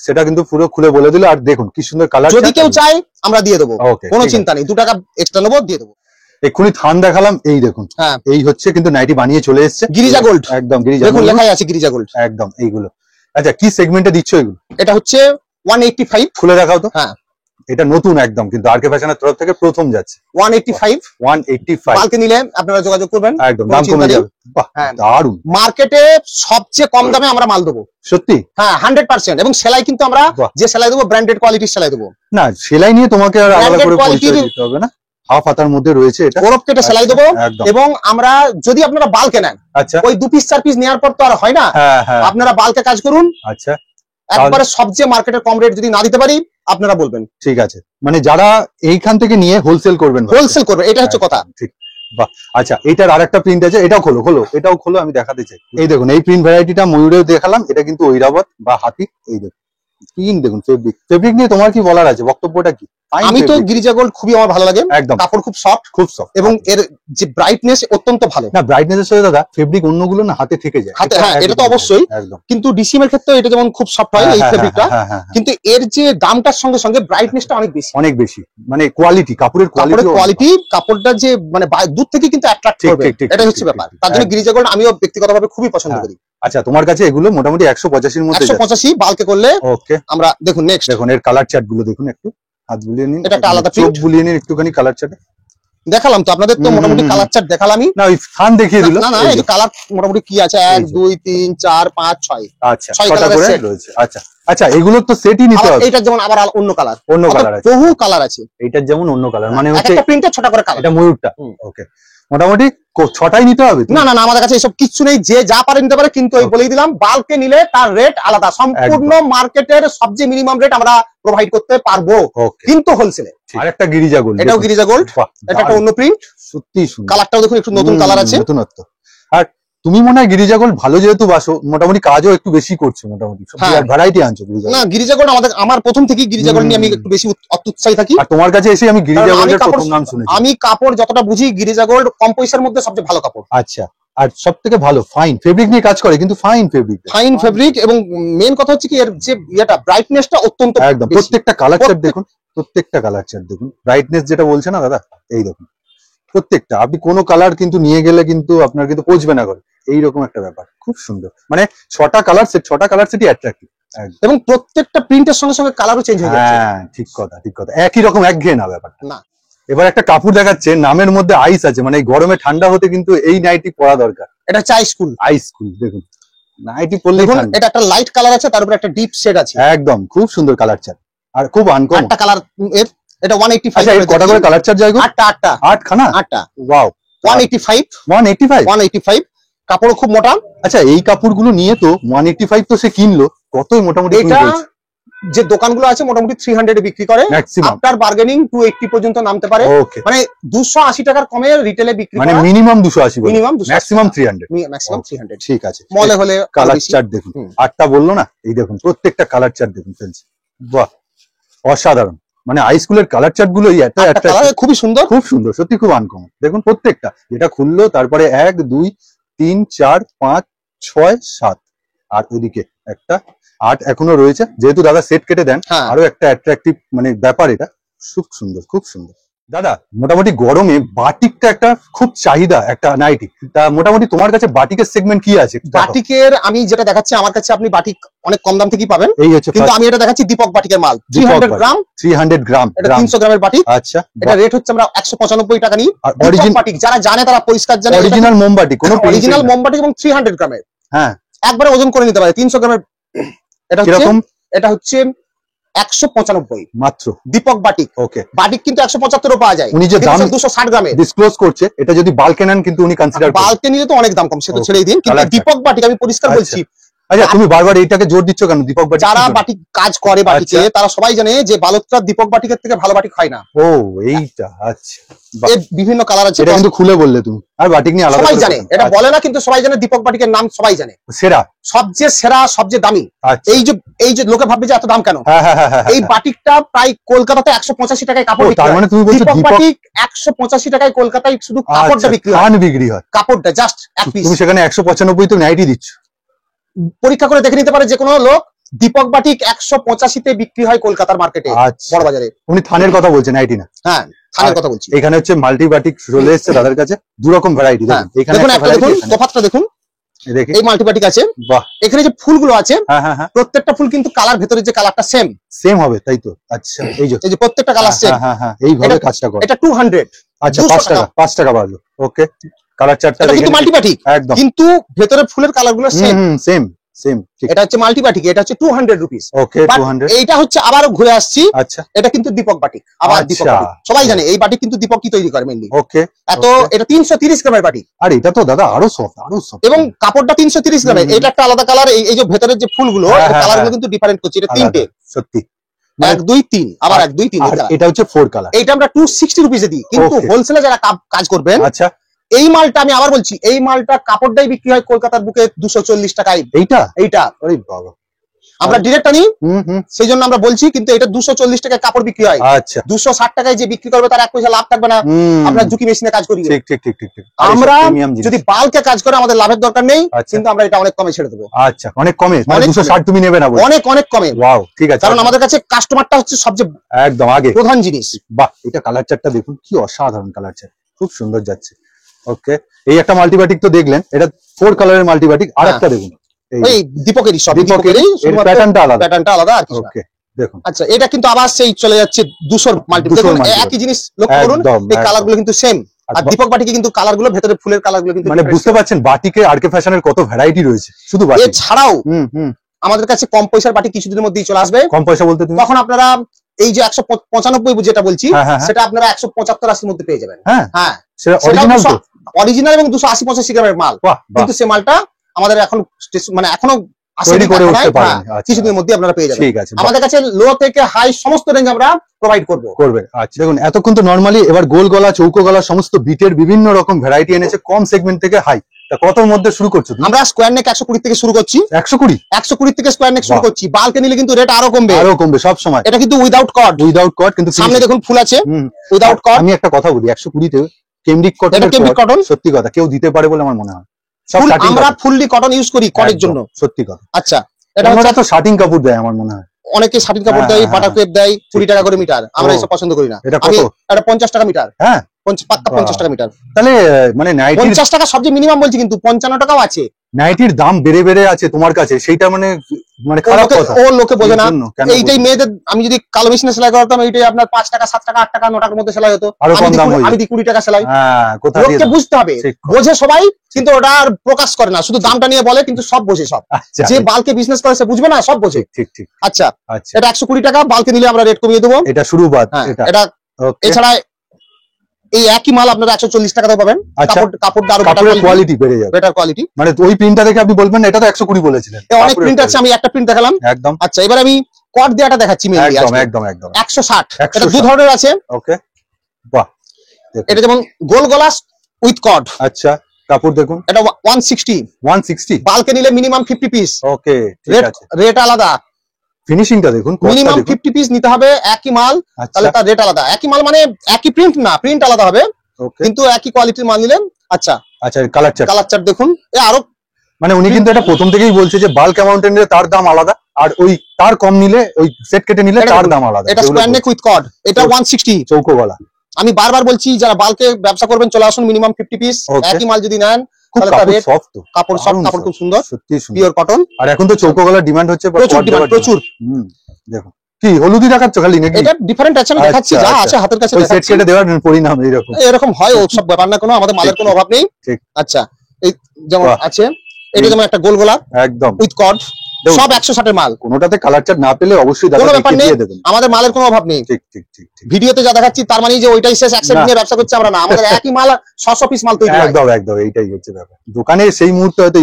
সেটা কিন্তু পুরো খুলে বলে দিল। আর দেখুন কি সুন্দর কালার, যদি কেউ চাই আমরা দিয়ে দেবো, কোনো চিন্তা নেই, 2 টাকা এক্সট্রা নেবো, দিয়ে দেবো। এক্ষুনি থান দেখালাম, এই দেখুন, এই হচ্ছে কিন্তু নাইটি বানিয়ে চলে এসেছে গিরিজা গোল্ড। একদম গিরিজা, দেখুন লেখাই আছে গিরিজা গোল্ড একদম এইগুলো। আচ্ছা, কি সেগমেন্টে দিচ্ছ এগুলো? এটা হচ্ছে 185। খুলে দেখাও তো। হ্যাঁ, এটা নতুন একদম, কিন্তু আরকে ফ্যাশনের তরফ থেকে প্রথম যাচ্ছে 185। কালকে নিলে আপনারা যোগাযোগ করবেন, একদম দাম কমে যাবে। বাহ, দারুন। মার্কেটে সবচেয়ে কম দামে আমরা মাল দেবো, সত্যি। হ্যাঁ, 100%। এবং সেলাই কিন্তু আমরা যে সেলাই দেবো ব্র্যান্ডেড কোয়ালিটির সেলাই দেবো। না, সেলাই নিয়ে তোমাকে আর আলাদা করে পরিচয় দিতে হবে না, হাফ হাতার মধ্যে রয়েছে এটা, ওরফ কেটে সেলাই দেবো। এবং আমরা যদি আপনারা বাল্কে নেন, আচ্ছা, ওই 2 পিস 4 পিস নেওয়ার পর তো আর হয় না, আপনারা বাল্কে কাজ করুন। আচ্ছা, একবারে সবচেয়ে মার্কেটের কম রেট যদি না দিতে পারি আপনারা বলবেন। ঠিক আছে, মানে যারা এইখান থেকে নিয়ে হোলসেল করবেন, এটা হচ্ছে কথা। ঠিক। বাহ, আচ্ছা, এটার আরেকটা প্রিন্ট আছে, এটাও খোলো খোলো, এটাও খোলো, আমি দেখাতে চাই। এই দেখুন, এই প্রিন্ট ভ্যারাইটিটা ময়ূরেও দেখালাম, এটা কিন্তু ঐরাবত বা হাতি। এই দেখুন প্রিন্ট, দেখুন ফেব্রিক নিয়ে তোমার কি বলার আছে, বক্তব্যটা কি? আমি তো গিরিজা গোল্ড খুবই আমার ভালো লাগে, একদম কাপড় খুব সফট এবং এর যে ব্রাইটনেস অত্যন্ত ভালো। না, ব্রাইটনেসের সাথে দাদা ফেব্রিক অন্যগুলো না হাতে থেকে যায়। হ্যাঁ, এটা তো অবশ্যই, কিন্তু ডিসিএম এর ক্ষেত্রে এটা যেমন খুব সফট হয় এই ফেব্রিকটা, কিন্তু এর যে দামটার সঙ্গে সঙ্গে ব্রাইটনেসটা অনেক বেশি, মানে কোয়ালিটি, কাপড়ের কোয়ালিটি, কাপড়টা যে মানে দূর থেকে কিন্তু অ্যাট্রাক্ট করবে, এটা হচ্ছে ব্যাপার। তার জন্য গিরিজা গোল্ড আমিও ব্যক্তিগতভাবে খুবই পছন্দ করি। আচ্ছা, তোমার কাছে এগুলো মোটামুটি 185 এর মধ্যে, 185 বালকে করলে। ওকে, আমরা দেখুন নেক্সট, দেখুন এর কালার চার্ট গুলো দেখুন, একটু হাত বুলিয়ে নিন, এটা একটা আলাদা চোখ বুলিয়ে নিন একটুখানি। কালার চার্ট দেখালাম তো আপনাদের, তো মোটামুটি কালার চার্ট দেখালামই না, ওই ফান দেখিয়ে দিল। না, এই কালার মোটামুটি কি আছে, 1 2 3 4 5 6। আচ্ছা, 6টা করে রয়েছে। আচ্ছা আচ্ছা, এগুলো তো সেটই নিতে হবে। এটা যেমন আবার অন্য কালার আছে, বহু কালার আছে। এইটার যেমন অন্য কালার, মানে হচ্ছে একটা প্রিন্টে 6টা করে কালার। এটা ময়ূরটা। ওকে, মোটামুটি 6টাই নিতে হবে। না না, আমাদের কাছে এসব কিছু নেই, যে যা পারে নিতে পারে, কিন্তু বলেই দিলাম বাল্কে নিলে তার রেট আলাদা। সম্পূর্ণ মার্কেটের সবচেয়ে মিনিমাম রেট আমরা প্রোভাইড করতে পারবো, কিন্তু হোলসেলে। আরেকটা গিরিজা গোল্ড, এটাও গিরিজা গোল্ড, এটা একটা অন্য প্রিন্ট, সত্যি সুন্দর। কালারটাও দেখুন একটু নতুন কালার আছে, নতুনত্ব। আর তুমি মনে হয় গিরিজা গোল্ড ভালো যেহেতু বাসো, মোটামুটি কাজও একটু বেশি করছো, মোটামুটি ভ্যারাইটি আনছো। না, গিরিজা গোল্ড আমার প্রথম থেকেই গিরিজা গোল্ড নিয়ে আমি একটু বেশি উৎসাহী থাকি। আর তোমার কাছে এসে আমি গিরিজা গোল্ডের প্রথম নাম শুনেছি। আমি কাপড় যতটা বুঝি, গিরিজা গোল্ড কম পয়সার মধ্যে সবচেয়ে ভালো কাপড়। আচ্ছা, আর সব থেকে ভালো ফাইন ফেব্রিক নিয়ে কাজ করে, কিন্তু ফাইন ফেব্রিক। এবং মেন কথা হচ্ছে কি, এর যে এটা ব্রাইটনেসটা অত্যন্ত একদম। প্রত্যেকটা কালার চার্ট দেখুন, প্রত্যেকটা কালার চার্ট দেখুন, ব্রাইটনেস যেটা বলছে না দাদা, এই দেখুন প্রত্যেকটা। আপনি কোনো কালার কিন্তু নিয়ে গেলে কিন্তু আপনার কিন্তু পচবে না করে, এইরকম একটা ব্যাপার। খুব সুন্দর, মানে 6টা কালার সেটই অ্যাট্রাক্টিভ, এবং প্রত্যেকটা প্রিন্টের সঙ্গে সঙ্গে কালারও চেঞ্জ হয়ে যাচ্ছে। হ্যাঁ, ঠিক কথা। একই রকম একঘেয়ে না ব্যাপারটা না। এবার একটা কাপড় দেখাচ্ছে, নামের মধ্যে আইস আছে, মানে গরমে ঠান্ডা হতে কিন্তু এই নাইটি পরা দরকার। এটা হচ্ছে আইস কুল। দেখুন নাইটি পরলে এটা একটা লাইট কালার আছে, তার উপর একটা ডিপ শেড আছে, একদম খুব সুন্দর কালার চার্ট, আর খুব আনকমন একটা কালার। এটা 185। আচ্ছা, কটা করে কালার চার্ট যায় গো? 8 ওয়াও, 185 কাপড় খুব মোটা। আচ্ছা, এই কাপড়গুলো নিয়ে তো 185 তো সে কিনলো, কতই মোটামুটি এটা যে দোকানগুলো আছে মোটামুটি 300 এ বিক্রি করে, আফটার বার্গেনিং 280 পর্যন্ত নামতে পারে। মানে 280 টাকার কমে রিটেলে বিক্রি করে, মানে মিনিমাম 280, মিনিমাম ম্যাক্সিমাম 300। ঠিক আছে, মলে হলে কালার চার্ট দেখুন, 8টা বললো না, এই দেখুন প্রত্যেকটা কালার চার্ট দেখুন ফেলছে, বাহ অসাধারণ। মানে হাই স্কুলের কালার চার্ট গুলো খুবই সুন্দর, সত্যি খুব আনকমন। দেখুন প্রত্যেকটা, যেটা খুললো তারপরে 1 2 3 4 5 6 7, আর ওইদিকে একটা 8 এখনো রয়েছে, যেহেতু দাদা সেট কেটে দেন, আরো একটা অ্যাট্রাকটিভ মানে ব্যাপার। এটা খুব সুন্দর। দাদা, মোটামুটি গরমে বাটিকটা একটা খুব চাহিদা একটা নাইটি, তা মোটামুটি তোমার কাছে বাটিকের সেগমেন্ট কি আছে? বাটিকের আমি যেটা দেখাচ্ছি, আমার কাছে আপনি বাটিক অনেক কম দাম থেকেই পাবেন, এই হচ্ছে, কিন্তু আমি এটা দেখাচ্ছি দীপক বাটিকের মাল, 300 গ্রাম, এটা 300 গ্রামের বাটিক। আচ্ছা, এটা রেট হচ্ছে আমরা 195 টাকা নিই। অরিজিনাল বাটিক যারা জানে তারা পরিষ্কার জানে, অরিজিনাল মোমবাটি, কোনো অরিজিনাল মোমবাটি এবং 300 গ্রামের। হ্যাঁ, একবারে ওজন করে নিতে পারে 300 গ্রামের। এটা হচ্ছে 195 মাত্র দীপক বাটিক। ওকে, বাটিক কিন্তু 175 পাওয়া যায়, উনি যে দাম 260 গ্রামে ডিসক্লোজ করছে, এটা যদি বাল্কে নেন কিন্তু উনি কনসিডার করবেন। বাল্কে নিলে তো অনেক দাম কম, সেটা ছেড়েই দিন, কিন্তু দীপক বাটিক আমি পরিষ্কার বলছি। আচ্ছা, তুমি বারবার এইটাকে জোর দিচ্ছ কেন? দীপক বাটিক, যারা বাটিক কাজ করে বাটিকে তারা সবাই জানে যে বালোত্রা দীপক বাটিকের থেকে ভালো বাটিক হয় না। ও এইটা, আচ্ছা, এর বিভিন্ন কালার আছে, এটা কিন্তু খুলে বললে তুমি। আর বাটিক নিয়ে আলাদা সবাই জানে, এটা বলে না কিন্তু সবাই জানে দীপক বাটিকের নাম সবাই জানে, সেরা, সবচেয়ে সেরা, সবচেয়ে দামি। এই যে লোকে ভাববে যে এত দাম কেন, এই বাটিকটা প্রায় কলকাতাতে 185 টাকায় কাপড় বিক্রি হয়। তার মানে তুমি বলছো দীপক বাটিক 185 টাকায় কলকাতায় শুধু কাপড়টা বিক্রি হয়, কাপড়টা জাস্ট এক পিস। তুমি সেখানে 195 তো নাইটি দিচ্ছ। পরীক্ষা করে দেখে নিতে পারে যে কোনো লোক, দীপক বাটিক 185 তে বিক্রি হয় কলকাতার মার্কেটে, বড় বাজারে। উনি থানের কথা বলছেন, নাইটি না? হ্যাঁ, থানের কথা বলছি। এখানে হচ্ছে মাল্টি বাটিক চলে এসেছে তাদের কাছে, দু রকম ভ্যারাইটি। দেখুন একটা দেখুন, তফাৎটা দেখুন, এই মাল্টি বাটিক আছে, বাহ, এখানে যে ফুলগুলো আছে প্রত্যেকটা ফুল কিন্তু কালার, ভেতরে যে কালারটা সেম হবে, তাই তো? আচ্ছা, এই যে প্রত্যেকটা কালার সেম, এইভাবে কাজটা করে। এটা 200, আচ্ছা, 5 টাকা বাড়লো। ওকে, কালার চারটা কিন্তু মাল্টি বাটিক একদম, কিন্তু ভেতরের ফুলের কালারগুলো সেম। এটা হচ্ছে মাল্টি বাটিক, এটা হচ্ছে 200 রুপিস। ওকে, 200। এইটা হচ্ছে আবারও ঘুরে আসছি, আচ্ছা, এটা কিন্তু দীপক বাটিক, আবার দীপক বাটিক সবাই জানে এই বাটিক কিন্তু দীপক কি তৈরি করে মেইনলি। ওকে, এটা 330 গ্রামের বাটিক। আর এটা তো দাদা আরো সফট, এবং কাপড়টা 330 গ্রামের। এটা একটা আলাদা কালার, এই যে ভেতরের যে ফুলগুলো, কালারগুলো কিন্তু ডিফারেন্ট করছে। এটা তিনটে, সত্যি 1 2 3, আবার 1 2 3, এটা হচ্ছে 4 কালার। এটা আমরা 260 রুপিসে দিই, কিন্তু হোলসেলে যারা কাজ করবেন, আচ্ছা, এই মালটা আমি আবার বলছি, এই মালটা কাপড়টাই বিক্রি হয় কলকাতার বুকে 240 টাকায়। এইটা আরে বাবা, আমরা ডিরেক্ট আনি, সেই জন্য আমরা বলছি, কিন্তু এটা 240 টাকায় কাপড় বিক্রি হয়। আচ্ছা, 260 টাকায় যে বিক্রি করবে তার 1 পয়সা লাভ থাকবে না। আমরা ঝুঁকি মেশিনে কাজ করি, ঠিক। আমরা যদি বাল্কে কাজ করে আমাদের লাভের দরকার নেই, কিন্তু আমরা এটা অনেক কমে ছেড়ে দেবো। আচ্ছা, অনেক কমে, মানে 260 তুমি নেবে না? অনেক কমে। ওয়াও, ঠিক আছে, কারণ আমাদের কাছে কাস্টমারটা হচ্ছে সবচেয়ে একদম আগে, প্রধান জিনিস। বাহ, এটা কালার চারটা দেখুন, কি অসাধারণ কালার চার, খুব সুন্দর যাচ্ছে। ওকে, এই একটা মাল্টিবাটিক তো দেখলেন, এটা 4 কালারের মাল্টিবাটিক। আর একটা দেখুন, এই দীপকেরই, সব দীপকেরই, প্যাটার্নটা আলাদা আর কি। ওকে, দেখুন। আচ্ছা, এটা কিন্তু আবার সেই চলে যাচ্ছে 200 মাল্টিবাটিক, একই জিনিস লক্ষ্য করুন, এই কালারগুলো কিন্তু সেম। আর দীপক বাটিকে কিন্তু কালারগুলো, ভেতরে ফুলের কালারগুলো কিন্তু, মানে বুঝতে পারছেন বাটিকে আর কে ফ্যাশনের কত ভ্যারাইটি রয়েছে শুধু বাটিক। এছাড়াও আমাদের কাছে কম পয়সার বাটিক কিছুদিনের মধ্যেই চলে আসবে। কম পয়সা বলতে তখন আপনারা এই যে 195 যেটা বলছি, সেটা আপনারা 175-80 মধ্যে পেয়ে যাবেন। হ্যাঁ, অরিজিনাল এবং 280-85 গ্রামের মাল, কিন্তু সে মালটা আমাদের এখন মানে এখনো কিছুদিনের মধ্যে আপনারা পেয়ে যাবেন। আমাদের কাছে লো থেকে হাই সমস্ত রেঞ্জ আমরা প্রোভাইড করবেন। আচ্ছা, দেখুন এতক্ষণ তো নরমালি, এবার গোল গলা, চৌকো গলা, সমস্ত বিটের বিভিন্ন রকম ভ্যারাইটি এনেছে, কম সেগমেন্ট থেকে হাই। কতর মধ্যে শুরু করছো? আমরা স্কোয়ার নেক 120 থেকে শুরু করছি। 120 থেকে স্কোয়ার নেক শুরু করছি। বাল্কে নিলে কিন্তু রেট আরো কমবে সব সময়। এটা কিন্তু উইদাউট কট, কিন্তু সামনে দেখুন ফুল আছে, উইদাউট কট। আমি একটা কথা বলি, 120 তে কেমব্রিক কটন, সত্যি কথা কেউ দিতে পারে বলে আমার মনে হয়। আমরা ফুললি কটন ইউজ করি কটের জন্য, সত্যি কথা। আচ্ছা, এটা তো শার্টিং কাপড় দেয় আমার মনে হয়, অনেকে শার্টিং কাপড় দেয়, বাটার ক্রেপ দেয়, 20 টাকা করে মিটার। আমরা এসব পছন্দ করি না। আমি এটা 50 টাকা মিটার। হ্যাঁ, পাক্কা 50 টাকা মিটার। তাহলে মানে 50 টাকা সবচেয়ে মিনিমাম বলছি, কিন্তু 55 টাকাও আছে। নাইটির দাম বেড়ে আছে তোমার কাছে, সেইটা মানে খারাপ কথা। ও লোকে বোঝে না। এইটাই মেয়েদের, আমি যদি কালো মেশিনে সেলাই করতাম, এইটাই আপনার 5 টাকা, 7 টাকা, 8 টাকা, 9 টাকার মধ্যে সেলাই হতো। আমি দিই 20 টাকা সেলাই। লোককে বুঝতে হবে, বোঝে সবাই, কিন্তু ওটা আর প্রকাশ করে না, শুধু দামটা নিয়ে বলে, কিন্তু সব বোঝে। সব যে বাল্কে বিজনেস করে সে বুঝবে না, সব বোঝে। ঠিক। আচ্ছা, এটা 120 টাকা, বাল্কে নিলে আমরা রেট কমিয়ে দেবো। এটা শুরু বাদ। এটা এছাড়া এই একই মাল আপনারা 140 টাকাতে পাবেন। কাপড়টা আরো বেটার কোয়ালিটি বেড়ে যাবে, বেটার কোয়ালিটি। মানে ওই প্রিন্টটা দেখে আপনি বলবেন এটা তো 120 বলেছিলেন। অনেক প্রিন্ট আছে, আমি একটা প্রিন্ট দেখালাম একদম। আচ্ছা, এবার আমি কট দেয়াটা দেখাচ্ছি মেইনলি। একদম 160। এটা দু ধরনের আছে। ওকে, বাহ, এটা যেমন গোল গলা উইথ কট। আচ্ছা, কাপড় দেখুন, এটা 160 বাল্কে নিলে মিনিমাম 50 পিস। ওকে, ঠিক আছে, রেট আলাদা। ফিনিশিংটা দেখুন, মিনিমাম 50 পিস নিতে হবে, একই মাল, তাহলে তার রেট আলাদা। একই মাল মানে একই প্রিন্ট না, প্রিন্ট আলাদা হবে, কিন্তু একই কোয়ালিটির মাল নিলেন। আচ্ছা, কালার চার্ট দেখুন, আরো মানে উনি কিন্তু এটা প্রথম থেকেই বলছে যে বাল্ক অ্যামাউন্টে নিলে তার দাম আলাদা, আর ওই তার কম নিলে, ওই সেট কেটে নিলে তার দাম আলাদা। এটা স্কোয়ার নেক উইথ কট, এটা 160 চৌকো গলা। আমি বারবার বলছি, যারা বাল্কে ব্যবসা করবেন চলে আসুন, মিনিমাম 50 পিস। একই মাল যদি নেন, কাপড় খুব সুন্দর, সত্যি পিওর কটন। আর এখন তো চৌকো গলার ডিমান্ড হচ্ছে প্রচুর। দেখো কি হলুদি দেখাচ্ছ খালি নাকি? এটা ডিফারেন্ট আছে, আমি দেখাচ্ছি যা আছে হাতের কাছে। সেট কেটে দেওয়ার পরিণাম এরকম হয়, ও সব ব্যাপার না, কোনো আমাদের মালের কোনো অভাব নেই। ঠিক। আচ্ছা, এই যেমন আছে এটা যেমন একটা গোল গোলাপ একদম উইথ কর্ড, সব 160 এর মাল। কোনোটাতে কালার চার্ট না পেলে অবশ্যই দাদা দেখিয়ে দেবেন। আমাদের মালের কোনো অভাব নেই। ঠিক ঠিক ঠিক ঠিক। ভিডিওতে যা দেখাচ্ছি তার মানে যে ওইটাই শেষ, অ্যাকসেপ্ট নিয়ে ব্যবসা করছে আমরা না, আমাদের একই মাল 600 পিস মাল তৈরি হয়। একদম একদম, এইটাই হচ্ছে ব্যাপার। দোকানে সেই মুহূর্তে হয়তো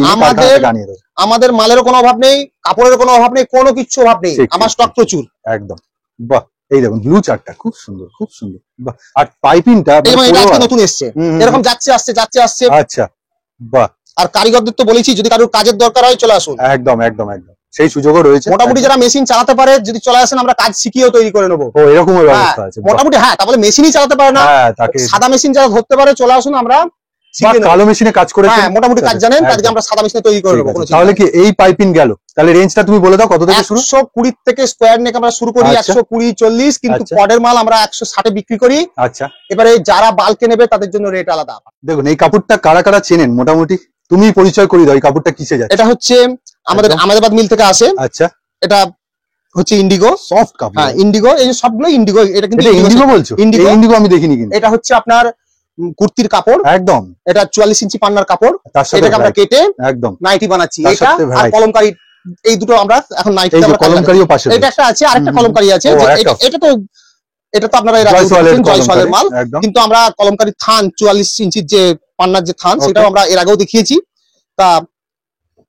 আমাদের মালেরও কোনো অভাব নেই, কাপড়ের কোনো অভাব নেই, কোনো কিছু অভাব নেই, আমার স্টক প্রচুর। একদম। বাহ, এই দেখুন ব্লু চার্টটা খুব সুন্দর, খুব সুন্দর। বাহ, আর পাইপিংটা এটা আজকে নতুন এসেছে, এরকম যাচ্ছে আসছে। আচ্ছা, বাহ। আর কারিগরদের তো বলেছি যদি কারোর কাজের দরকার হয় চলে আসুন। একদম একদম একদম, সেই সুযোগও রয়েছে। মোটামুটি যারা মেশিন চালাতে পারে যদি চলে আসেন, আমরা কাজ শিখিয়েও তৈরি করে নেবো। ও, এরকম ব্যবস্থা আছে মোটামুটি। হ্যাঁ, তারপরে মেশিনই চালাতে পারে না, সাদা মেশিন যারা ধরতে পারে চলে আসুন, আমরা কালো মেশিনে কাজ করে মোটামুটি কাজ জানেন, তাদেরকে আমরা সাদা মেশিনে তৈরি করে নেবো। তাহলে কি এই পাইপিং গেল, তাহলে রেঞ্জটা তুমি বলে দাও কত থেকে শুরু? 120 থেকে স্কোয়ার নেক আমরা শুরু করি, 120 40, কিন্তু পডের মাল আমরা 160 বিক্রি করি। আচ্ছা, এবারে যারা বাল্কে নেবে তাদের জন্য রেট আলাদা। দেখুন এই কাপড়টা কারা কারা চেনেন, মোটামুটি তুমি পরিচয় করি দাও, এই কাপড়টা কিসে যায়? এটা হচ্ছে আমাদের আহমেদাবাদ মিল থেকে আসে। আচ্ছা, এটা হচ্ছে ইন্ডিগো সফট কাপড়। হ্যাঁ, ইন্ডিগো, এই সবগুলো ইন্ডিগো। এটা কিন্তু ইন্ডিগো বলছো? ইন্ডিগো আমি দেখিনি কিন্তু। এটা হচ্ছে আপনার কুর্তির কাপড়, একদম। এটা 44 ইঞ্চি পান্নার কাপড়, এটাকে আমরা কেটে একদম নাইটি বানাচ্ছি। এটা আর কলমকারী, এই দুটো আমরা এখন নাইটি। কলমকারীও পাশে, এটা একটা আছে, আরেকটা কলমকারী আছে। এটা তো আপনারা জয়সওয়ালের মাল, কিন্তু আমরা কলমকারী থান 44 ইঞ্চির যে পান্নার যে থান, সেটাও আমরা এর আগেও দেখিয়েছি। তা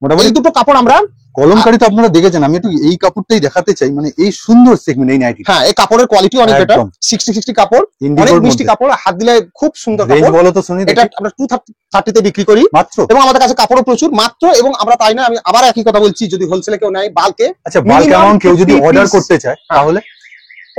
মোটামুটি দুটো কাপড় আমরা কলমকারী তো আপনারা দেখেছেন, আমি একটু এই কাপড়টাই দেখাতে চাই, মানে এই সুন্দর সেগমেন্ট এই নাইটি। হ্যাঁ, এই কাপড়ের কোয়ালিটি অনেক বেটার, 60 কাপড়, অনেক মিষ্টি কাপড়, হাত দিলে খুব সুন্দর কাপড়। বলো তো শুনি। এটা আমরা 230 তে বিক্রি করি মাত্র, এবং আমাদের কাছে কাপড়ও প্রচুর মাত্র। এবং আমরা তাই না, আমি আবার একই কথা বলছি, যদি হোলসেলে কেউ নেয় বাল্কে, আচ্ছা বাল্ক অ্যামাউন্ট কেউ যদি অর্ডার করতে চায় তাহলে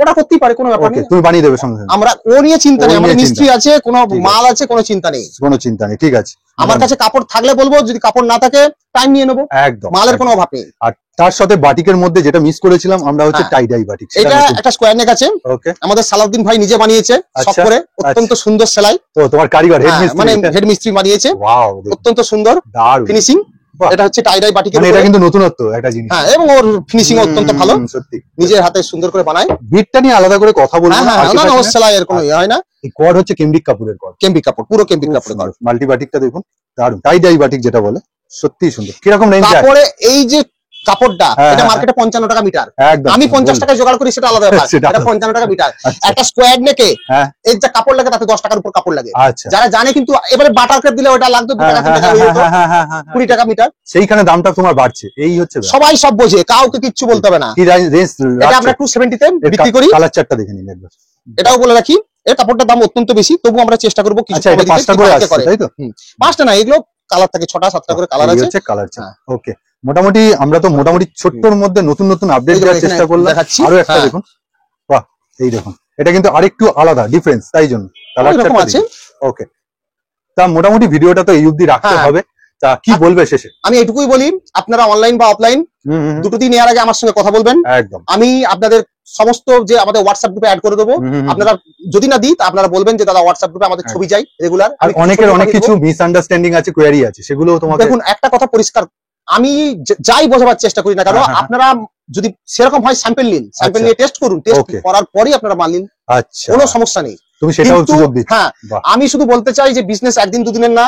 ওটা করতেই পারে, কোনো ব্যাপার নেই, তুমি বানিয়ে দেবে সঙ্গে। আমরা ও নিয়ে চিন্তা নেই, আমাদের মিস্ত্রি আছে, কোনো মাল আছে, কোনো চিন্তা নেই, কোনো চিন্তা নেই। ঠিক আছে, আমার কাছে কাপড় থাকলে বলবো, যদি কাপড় না থাকে টাইম নিয়ে নেবো। একদম, মালের কোনো অভাব নেই। আর তার সাথে বাটিকের মধ্যে যেটা মিস করেছিলাম আমরা হচ্ছে টাই ডাই বাটিক। এটা একটা স্কোয়ার নেক আছে, ওকে, আমাদের সালাউদ্দিন ভাই নিজে বানিয়েছে শখ করে, অত্যন্ত সুন্দর সেলাই। তো তোমার কারিগর হেড মিস্ত্রি, মানে হেড মিস্ত্রি বানিয়েছে। ওয়াও, অত্যন্ত সুন্দর ফিনিশিং। এটা হচ্ছে টাই ডাই বাটিকের, এটা কিন্তু নতুনত্ব একটা জিনিস। হ্যাঁ, এবং ওর ফিনিশিং অত্যন্ত ভালো, সত্যি নিজের হাতে সুন্দর করে বানায়। বিটটা নিয়ে আলাদা করে কথা বলবো না, না ওর সেলাই এর কোনো হয় না। এই কর্ড হচ্ছে কেমব্রিক কাপড়ের কর্ড, কেমব্রিক কাপড়, পুরো কেমব্রিক কাপড়ের কর্ড। মাল্টি বাটিকটা দেখুন, দারুন। টাই ডাই বাটিক যেটা বলে, সত্যি সুন্দর। কিরকম রেঞ্জ কাপড়ে এই যে কাপড়টা, এটা মার্কেটে 55 টাকা মিটার, আমি 50 টাকায় জোগাড় করি, সেটা আলাদা ব্যাপার। এটা 55 টাকা মিটার। একটা স্কোয়ার নেকে এর যা কাপড় লাগে তাতে 10 টাকার উপর কাপড় লাগে। যারা জানে, কিন্তু এবারে বাটার কাট দিলে ওটা লাগতো 2 টাকা 3 টাকা, 20 টাকা মিটার, সেইখানে দামটা তোমার বাড়ছে। এই হচ্ছে সবাই সব বোঝে, কাউকে কিচ্ছু বলতে হবে না। এটা আমরা 270 তে বিক্রি করি। কালার চার্টটা দেখে নিন একবার। এটাও বলে রাখি, এর কাপড়টার দাম অত্যন্ত বেশি, তবু আমরা চেষ্টা করবো কিছু কমে দিতে। 5টা করে আসছে, তাই তো? 5টা না, এগুলো কালার থাকে 6টা 7টা করে কালার আছে। কালার চার্ট, ওকে। মোটামুটি আমরা তো মোটামুটি ছোট্টর মধ্যে নতুন নতুন আপডেট দেওয়ার চেষ্টা করলাম। আরো একটা দেখুন, বাহ, এই দেখুন, এটা কিন্তু আরেকটু আলাদা ডিফারেন্স, তাই জন্য কালারটা আছে। ওকে, তা মোটামুটি ভিডিওটা তো এই অবধি রাখতে হবে। তা কি বলবে শেষে? আমি এটুকুই বলি, আপনারা অনলাইন বা অফলাইন দুটোতেই নেওয়ার আগে আমার সঙ্গে কথা বলবেন। একদম, আমি আপনাদের সমস্ত যে আমাদের হোয়াটসঅ্যাপ গ্রুপে অ্যাড করে দেবো। আপনারা যদি না দিই, আপনারা বলবেন যে দাদা হোয়াটসঅ্যাপ গ্রুপে আমাদের ছবি চাই রেগুলার। আর অনেকের অনেক কিছু মিসআন্ডারস্ট্যান্ডিং আছে, কোয়ারি আছে, সেগুলো তোমাকে দেখুন। একটা কথা পরিষ্কার, আমি যাই বোঝাবার চেষ্টা করি না কেন, আপনারা যদি সেরকম হয় স্যাম্পল নিন, স্যাম্পল নিয়ে টেস্ট করুন, টেস্ট করার পরই আপনারা মাল নিন, কোনো সমস্যা নেই। তুমি সেটাও সুযোগ দিচ্ছ। হ্যাঁ, আমি শুধু বলতে চাই যে বিজনেস একদিন দুদিনের না।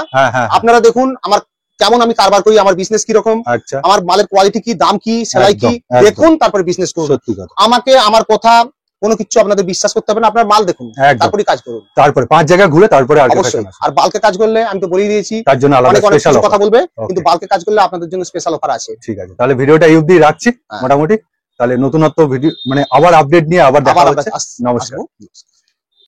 আপনারা দেখুন আমার কেমন আমি কারবার করি, আমার বিজনেস কি রকম, আমার মালের কোয়ালিটি কি, দাম কি, সেলাই কি, দেখুন, তারপরে বিজনেস করুন। আমাকে আমার কথা কোনো কিছু আপনাদের বিশ্বাস করতে হবে না, আপনার মাল দেখুন, তারপরে কাজ করুন, তারপরে 5 জায়গা ঘুরে তারপরে অবশ্যই। আর বাল্কে কাজ করলে আমি তো বলেই দিয়েছি, তার জন্য আলাদা স্পেশাল কথা বলবে, কিন্তু বাল্কে কাজ করলে আপনাদের জন্য স্পেশাল অফার আছে। ঠিক আছে, তাহলে ভিডিওটা এই অবধি রাখছি মোটামুটি। তাহলে নতুনত্ব ভিডিও মানে আবার আপডেট নিয়ে আবার দেখা হচ্ছে। নমস্কার।